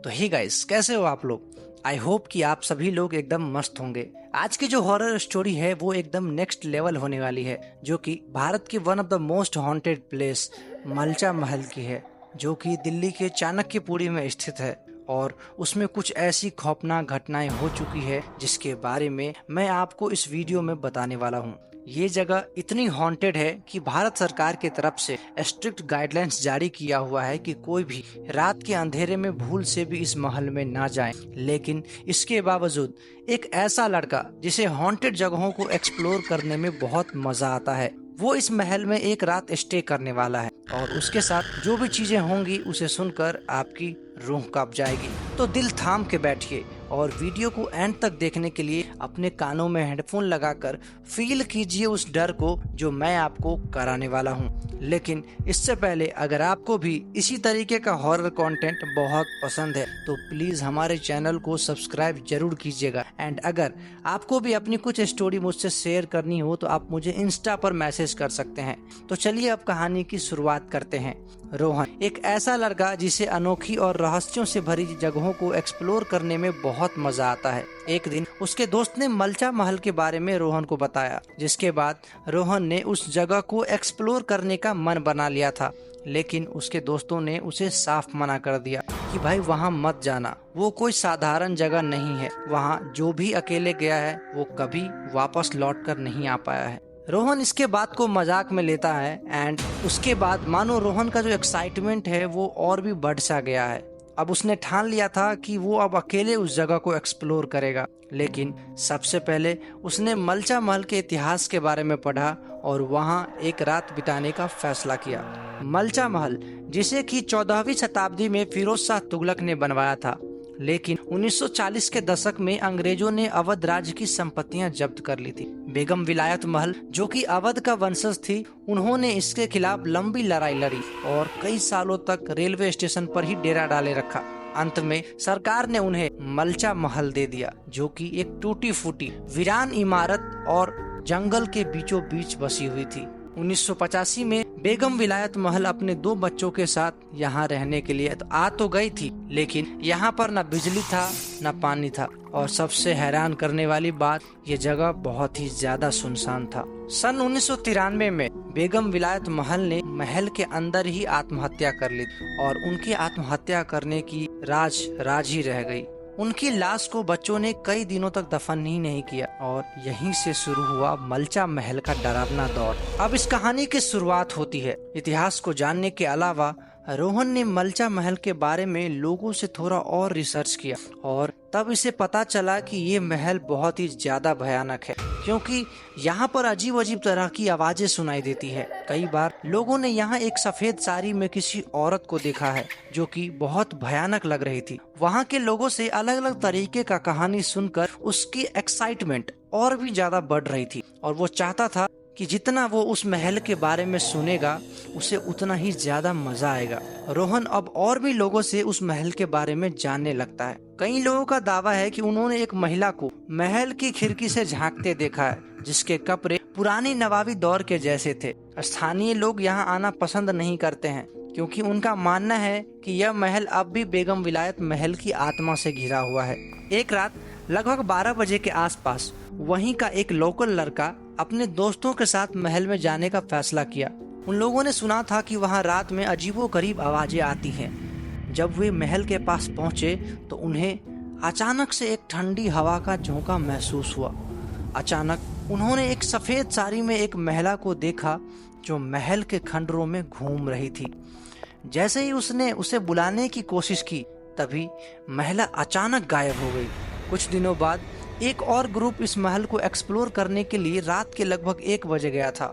तो hey guys, कैसे हो आप लोग। आई होप कि आप सभी लोग एकदम मस्त होंगे। आज की जो हॉरर स्टोरी है वो एकदम नेक्स्ट लेवल होने वाली है, जो कि भारत की one of the most haunted place Malcha Mahal की है, जो कि दिल्ली के चाणक्यपुरी में स्थित है। और उसमें कुछ ऐसी खौफनाक घटनाएं हो चुकी है जिसके बारे में मैं आपको इस वीडियो में बताने वाला हूँ। ये जगह इतनी हॉन्टेड है कि भारत सरकार की तरफ से स्ट्रिक्ट गाइडलाइंस जारी किया हुआ है कि कोई भी रात के अंधेरे में भूल से भी इस महल में ना जाए। लेकिन इसके बावजूद एक ऐसा लड़का जिसे हॉन्टेड जगहों को एक्सप्लोर करने में बहुत मजा आता है, वो इस महल में एक रात स्टे करने वाला है। और उसके साथ जो भी चीजें होंगी उसे सुनकर आपकी रूह कांप जाएगी। तो दिल थाम के बैठिए और वीडियो को एंड तक देखने के लिए अपने कानों में हेडफोन लगाकर फील कीजिए उस डर को जो मैं आपको कराने वाला हूँ। लेकिन इससे पहले अगर आपको भी इसी तरीके का हॉरर कंटेंट बहुत पसंद है तो प्लीज हमारे चैनल को सब्सक्राइब जरूर कीजिएगा। एंड अगर आपको भी अपनी कुछ स्टोरी मुझसे शेयर करनी हो तो आप मुझे इंस्टा पर मैसेज कर सकते हैं। तो चलिए अब कहानी की शुरुआत करते हैं। रोहन एक ऐसा लड़का जिसे अनोखी और रहस्यों से भरी जगहों को एक्सप्लोर करने में बहुत मजा आता है। एक दिन उसके दोस्त ने मलचा महल के बारे में रोहन को बताया, जिसके बाद रोहन ने उस जगह को एक्सप्लोर करने का मन बना लिया था। लेकिन उसके दोस्तों ने उसे साफ मना कर दिया कि भाई वहाँ मत जाना, वो कोई साधारण जगह नहीं है। वहाँ जो भी अकेले गया है वो कभी वापस लौट कर नहीं आ पाया है। रोहन इसके बात को मजाक में लेता है एंड उसके बाद मानो रोहन का जो एक्साइटमेंट है वो और भी बढ़ सा गया है। अब उसने ठान लिया था कि वो अब अकेले उस जगह को एक्सप्लोर करेगा। लेकिन सबसे पहले उसने मलचा महल के इतिहास के बारे में पढ़ा और वहाँ एक रात बिताने का फैसला किया। मलचा महल, जिसे कि 14वीं शताब्दी में फिरोज शाह तुगलक ने बनवाया था, लेकिन 1940 के दशक में अंग्रेजों ने अवध राज्य की संपत्तियां जब्त कर ली थी। बेगम विलायत महल, जो कि अवध का वंशज थी, उन्होंने इसके खिलाफ लंबी लड़ाई लड़ी और कई सालों तक रेलवे स्टेशन पर ही डेरा डाले रखा। अंत में सरकार ने उन्हें मलचा महल दे दिया, जो कि एक टूटी फूटी वीरान इमारत और जंगल के बीचों बीच बसी हुई थी। 1985 में बेगम विलायत महल अपने 2 बच्चों के साथ यहाँ रहने के लिए आ तो गई थी, लेकिन यहाँ पर न बिजली था न पानी था। और सबसे हैरान करने वाली बात, ये जगह बहुत ही ज्यादा सुनसान था। सन 1993 में बेगम विलायत महल ने महल के अंदर ही आत्महत्या कर ली और उनकी आत्महत्या करने की राज ही रह गई। उनकी लाश को बच्चों ने कई दिनों तक दफन ही नहीं किया और यहीं से शुरू हुआ मलचा महल का डरावना दौर। अब इस कहानी की शुरुआत होती है। इतिहास को जानने के अलावा रोहन ने मलचा महल के बारे में लोगों से थोड़ा और रिसर्च किया और तब इसे पता चला कि ये महल बहुत ही ज्यादा भयानक है, क्योंकि यहाँ पर अजीब अजीब तरह की आवाजें सुनाई देती है। कई बार लोगों ने यहाँ एक सफेद साड़ी में किसी औरत को देखा है जो कि बहुत भयानक लग रही थी। वहाँ के लोगों से अलग अलग तरीके का कहानी सुनकर उसकी एक्साइटमेंट और भी ज्यादा बढ़ रही थी और वो चाहता था कि जितना वो उस महल के बारे में सुनेगा उसे उतना ही ज्यादा मजा आएगा। रोहन अब और भी लोगों से उस महल के बारे में जानने लगता है। कई लोगों का दावा है कि उन्होंने एक महिला को महल की खिड़की से झांकते देखा है, जिसके कपड़े पुरानी नवाबी दौर के जैसे थे। स्थानीय लोग यहाँ आना पसंद नहीं करते हैं क्योंकि उनका मानना है कि यह महल अब भी बेगम विलायत महल की आत्मा से घिरा हुआ है। एक रात लगभग 12 बजे के आसपास वहीं का एक लोकल लड़का अपने दोस्तों के साथ महल में जाने का फैसला किया। उन लोगों ने सुना था कि वहां रात में अजीबोगरीब आवाजें आती हैं। जब वे महल के पास पहुंचे तो उन्हें अचानक से एक ठंडी हवा का झोंका महसूस हुआ। अचानक उन्होंने एक सफेद साड़ी में एक महिला को देखा जो महल के खंडरों में घूम रही थी। जैसे ही उसने उसे बुलाने की कोशिश की, तभी महिला अचानक गायब हो गई। कुछ दिनों बाद एक और ग्रुप इस महल को एक्सप्लोर करने के लिए रात के लगभग 1 बजे गया था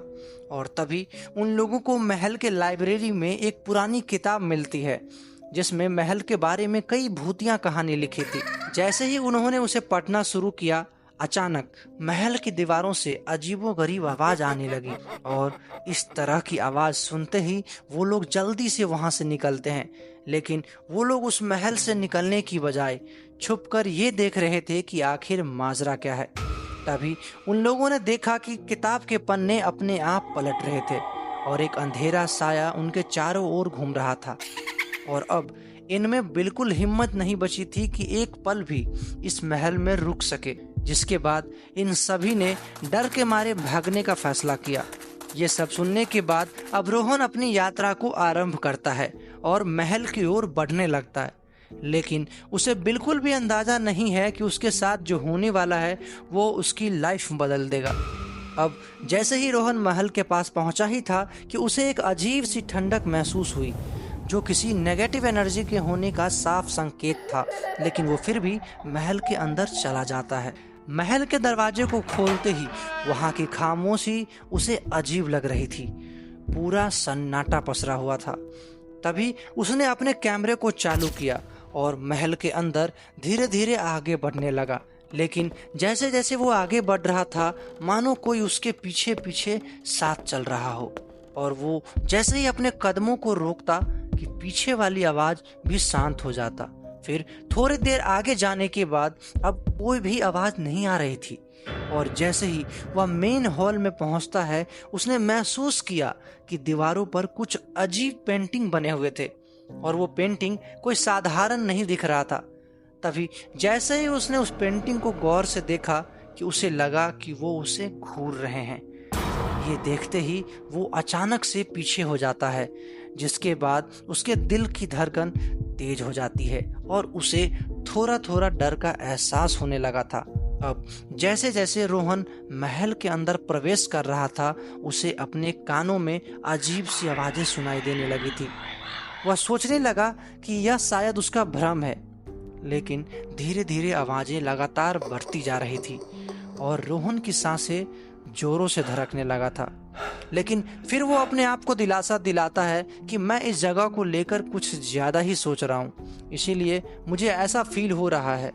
और तभी उन लोगों को महल के लाइब्रेरी में एक पुरानी किताब मिलती है जिसमें महल के बारे में कई भूतिया कहानी लिखी थी। जैसे ही उन्होंने उसे पढ़ना शुरू किया, अचानक महल की दीवारों से अजीबोगरीब आवाज आने लगी और इस तरह की आवाज सुनते ही वो लोग जल्दी से वहां से निकलते हैं। लेकिन वो लोग उस महल से निकलने की बजाय छुपकर ये देख रहे थे कि आखिर माजरा क्या है। तभी उन लोगों ने देखा कि किताब के पन्ने अपने आप पलट रहे थे और एक अंधेरा साया उनके चारों ओर घूम रहा था। और अब इनमें बिल्कुल हिम्मत नहीं बची थी कि एक पल भी इस महल में रुक सके, जिसके बाद इन सभी ने डर के मारे भागने का फैसला किया। ये सब सुनने के बाद अब रोहन अपनी यात्रा को आरंभ करता है और महल की ओर बढ़ने लगता है, लेकिन उसे बिल्कुल भी अंदाजा नहीं है कि उसके साथ जो होने वाला है वो उसकी लाइफ बदल देगा। अब जैसे ही रोहन महल के पास पहुंचा ही था कि उसे एक अजीब सी ठंडक महसूस हुई, जो किसी नेगेटिव एनर्जी के होने का साफ संकेत था। लेकिन वो फिर भी महल के अंदर चला जाता है। महल के दरवाजे को खोलते ही वहां की खामोशी उसे अजीब लग रही थी। पूरा सन्नाटा पसरा हुआ था। तभी उसने अपने कैमरे को चालू किया और महल के अंदर धीरे धीरे आगे बढ़ने लगा। लेकिन जैसे जैसे वो आगे बढ़ रहा था, मानो कोई उसके पीछे पीछे साथ चल रहा हो। और वो जैसे ही अपने कदमों को रोकता कि पीछे वाली आवाज भी शांत हो जाता। फिर थोड़ी देर आगे जाने के बाद अब कोई भी आवाज नहीं आ रही थी। और जैसे ही वह मेन हॉल में पहुंचता है, उसने महसूस किया कि दीवारों पर कुछ अजीब पेंटिंग बने हुए थे और वो पेंटिंग कोई साधारण नहीं दिख रहा था। तभी जैसे ही उसने उस पेंटिंग को गौर से देखा कि उसे लगा कि वो उसे घूर रहे हैं। ये देखते ही वो अचानक से पीछे हो जाता है, जिसके बाद उसके दिल की धड़कन तेज हो जाती है और उसे थोड़ा थोड़ा डर का एहसास होने लगा था। अब जैसे जैसे रोहन महल के अंदर प्रवेश कर रहा था, उसे अपने कानों में अजीब सी आवाजें सुनाई देने लगी थी। वह सोचने लगा कि यह शायद उसका भ्रम है, लेकिन धीरे धीरे आवाजें लगातार बढ़ती जा रही थी और रोहन की सांसें जोरों से धड़कने लगा था। लेकिन फिर वो अपने आप को दिलासा दिलाता है कि मैं इस जगह को लेकर कुछ ज्यादा ही सोच रहा हूँ, इसीलिए मुझे ऐसा फील हो रहा है।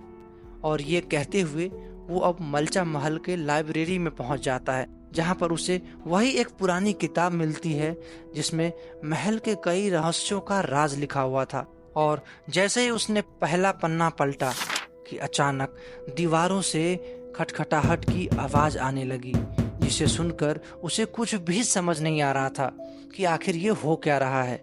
और ये कहते हुए वो अब मलचा महल के लाइब्रेरी में पहुंच जाता है, जहां पर उसे वही एक पुरानी किताब मिलती है जिसमें महल के कई रहस्यों का राज लिखा हुआ था। और जैसे ही उसने पहला पन्ना पलटा कि अचानक दीवारों से खटखटाहट की आवाज आने लगी, जिसे सुनकर उसे कुछ भी समझ नहीं आ रहा था कि आखिर ये हो क्या रहा है,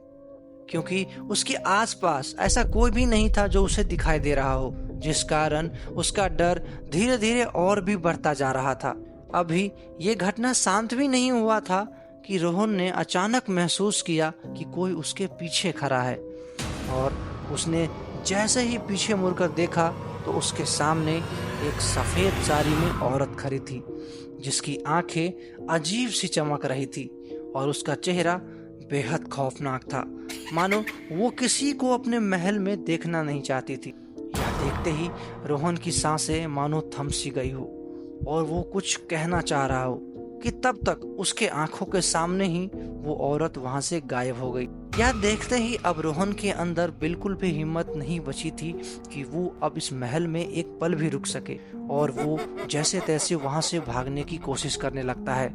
क्योंकि उसके आसपास ऐसा कोई भी नहीं था जो उसे दिखाई दे रहा हो, जिस कारण उसका डर धीरे धीरे और भी बढ़ता जा रहा था। अभी ये घटना शांत भी नहीं हुआ था कि रोहन ने अचानक महसूस किया कि कोई उसके पीछे खड़ा है। और उसने जैसे ही पीछे मुड़कर देखा तो उसके सामने एक सफेद साड़ी में औरत खड़ी थी, जिसकी आंखें अजीब सी चमक रही थी और उसका चेहरा बेहद खौफनाक था, मानो वो किसी को अपने महल में देखना नहीं चाहती थी। यह देखते ही रोहन की सांसें मानो थम सी गई हो और वो कुछ कहना चाह रहा हो कि तब तक उसके आंखों के सामने ही वो औरत वहां से गायब हो गई। यह देखते ही अब रोहन के अंदर बिल्कुल भी हिम्मत नहीं बची थी कि वो अब इस महल में एक पल भी रुक सके, और वो जैसे तैसे वहां से भागने की कोशिश करने लगता है।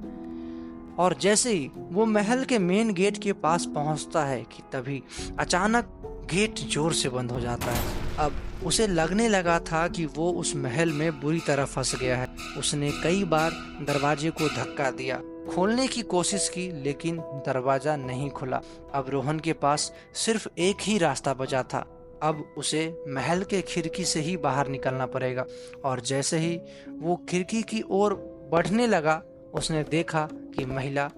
और जैसे ही वो महल के मेन गेट के पास पहुंचता है कि तभी अचानक गेट जोर से बंद हो जाता है। अब उसे लगने लगा था कि वो उस महल में बुरी तरह फंस गया है। उसने कई बार दरवाजे को धक्का दिया, खोलने की कोशिश की, लेकिन दरवाजा नहीं खुला। अब रोहन के पास सिर्फ एक ही रास्ता बचा था। अब उसे महल के खिड़की से ही बाहर निकलना पड़ेगा। और जैसे ही वो खिड़की की ओर बढ़ने लगा, उसने देखा कि महिला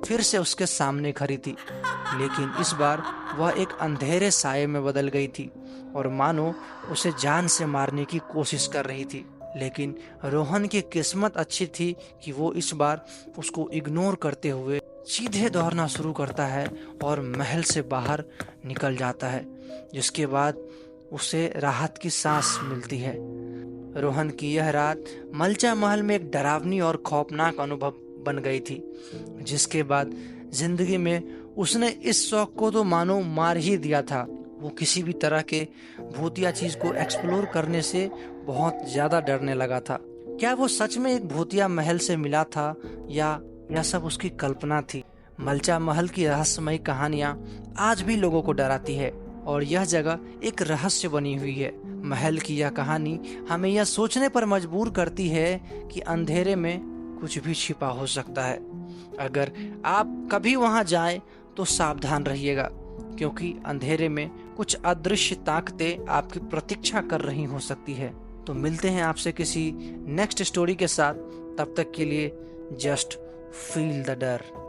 फिर से उसके सामने खड़ी थी, लेकिन इस बार वह एक अंधेरे साये में बदल गई थी और मानो उसे जान से मारने की कोशिश कर रही थी। लेकिन रोहन की किस्मत अच्छी थी कि वो इस बार उसको इग्नोर करते हुए सीधे दौड़ना शुरू करता है और महल से बाहर निकल जाता है, जिसके बाद उसे राहत की सांस मिलती है। रोहन की यह रात मलचा महल में एक डरावनी और खौफनाक अनुभव बन गई थी, जिसके बाद जिंदगी में उसने इस शौक को तो मानो मार ही दिया था। वो किसी भी तरह के भूतिया चीज को एक्सप्लोर करने से बहुत ज्यादा डरने लगा था। क्या वो सच में एक भूतिया महल से मिला था या यह सब उसकी कल्पना थी? मलचा महल की रहस्यमयी कहानियां आज भी लोगों को डराती है और यह जगह एक रहस्य बनी हुई है। महल की यह कहानी हमें यह सोचने पर मजबूर करती है कि अंधेरे में कुछ भी छिपा हो सकता है। अगर आप कभी वहां जाएं तो सावधान रहिएगा, क्योंकि अंधेरे में कुछ अदृश्य ताकतें आपकी प्रतीक्षा कर रही हो सकती है। तो मिलते हैं आपसे किसी नेक्स्ट स्टोरी के साथ, तब तक के लिए जस्ट फील द डर।